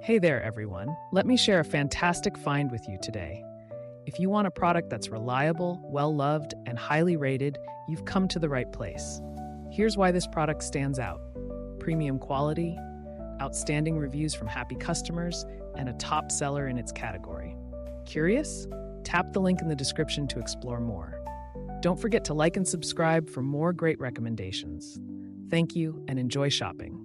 Hey there, everyone. Let me share a fantastic find with you today. If you want a product that's reliable, well-loved, and highly rated, you've come to the right place. Here's why this product stands out: premium quality, outstanding reviews from happy customers, and a top seller in its category. Curious? Tap the link in the description to explore more. Don't forget to like and subscribe for more great recommendations. Thank you and enjoy shopping.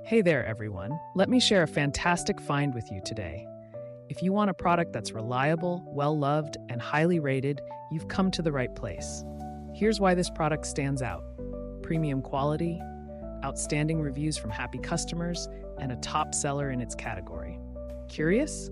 Hey there, everyone. Let me share a fantastic find with you today. If you want a product that's reliable, well-loved, and highly rated, you've come to the right place. Here's why this product stands out: premium quality, outstanding reviews from happy customers, and a top seller in its category. Curious?